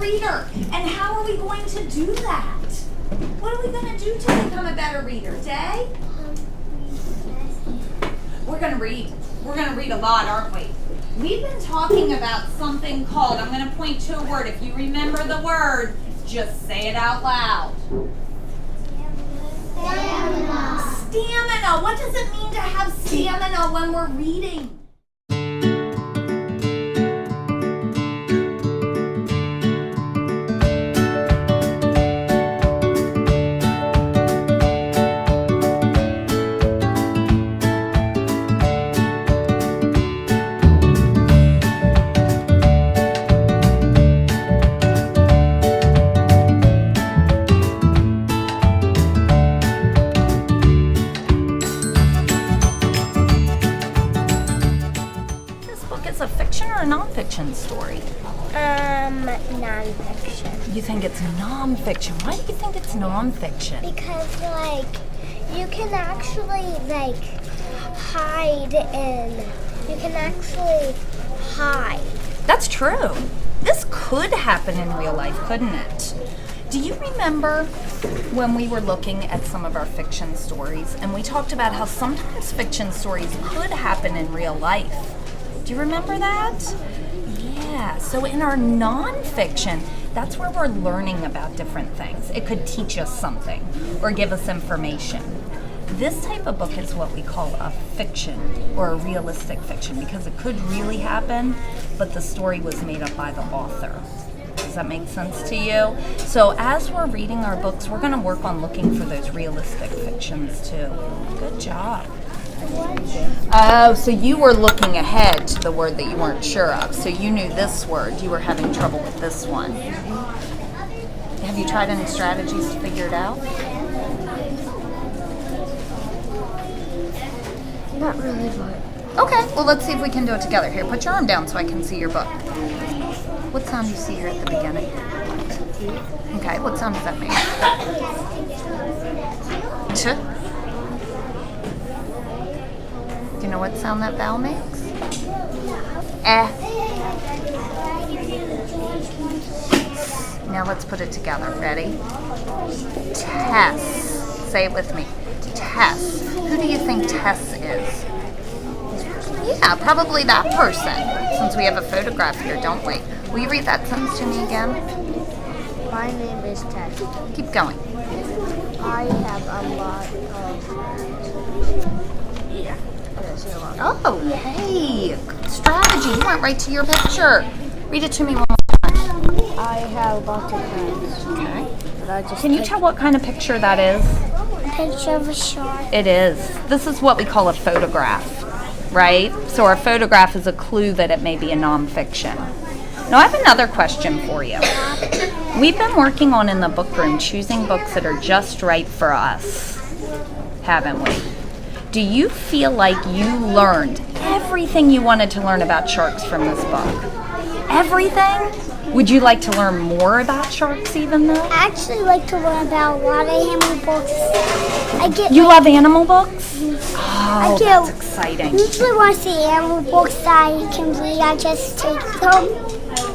reader. And how are we going to do that? What are we going to do to become a better reader? Day? We're going to read. We're going to read a lot, aren't we? We've been talking about something called, I'm going to point to a word. If you remember the word, just say it out loud. Stamina. Stamina. What does it mean to have stamina when we're reading? Is a fiction or a nonfiction story? Nonfiction. You think it's nonfiction? Why do you think it's nonfiction? Because, you can actually, hide you can actually hide. That's true. This could happen in real life, couldn't it? Do you remember when we were looking at some of our fiction stories and we talked about how sometimes fiction stories could happen in real life? Do you remember that? Yeah, so in our nonfiction, that's where we're learning about different things. It could teach us something or give us information. This type of book is what we call a fiction or a realistic fiction because it could really happen, but the story was made up by the author. Does that make sense to you? So as we're reading our books, we're going to work on looking for those realistic fictions too. Good job. Oh, so you were looking ahead to the word that you weren't sure of. So you knew this word. You were having trouble with this one. Have you tried any strategies to figure it out? Not really, but... Okay, well let's see if we can do it together. Here, put your arm down so I can see your book. What sound do you see here at the beginning? Okay, what sound does that make? Ch. Do you know what sound that vowel makes? Eh. Now let's put it together. Ready? Tess. Say it with me. Tess. Who do you think Tess is? Yeah, probably that person, since we have a photograph here, don't we? Will you read that sentence to me again? My name is Tess. Keep going. I have a lot of friends. Oh, hey, strategy. You went right to your picture. Read it to me one more time. I have lots of friends. Okay. But Can you tell what kind of picture that is? A picture of a shark. It is. This is what we call a photograph, right? So our photograph is a clue that it may be a nonfiction. Now I have another question for you. We've been working on in the book room choosing books that are just right for us, haven't we? Do you feel like you learned everything you wanted to learn about sharks from this book? Everything? Would you like to learn more about sharks even though? I actually like to learn about a lot of animal books. You love animal books? Oh, that's exciting. Usually when I see animal books that I can read, I just take them.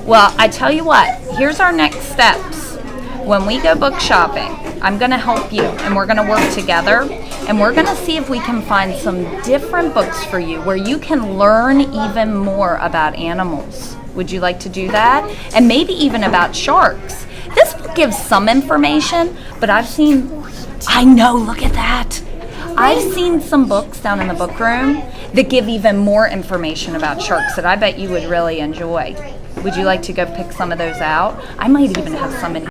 Well, I tell you what, here's our next steps. When we go book shopping, I'm going to help you and we're going to work together and we're going to see if we can find some different books for you where you can learn even more about animals. Would you like to do that? And maybe even about sharks. This book gives some information, but I know, look at that. I've seen some books down in the book room that give even more information about sharks that I bet you would really enjoy. Would you like to go pick some of those out? I might even have some in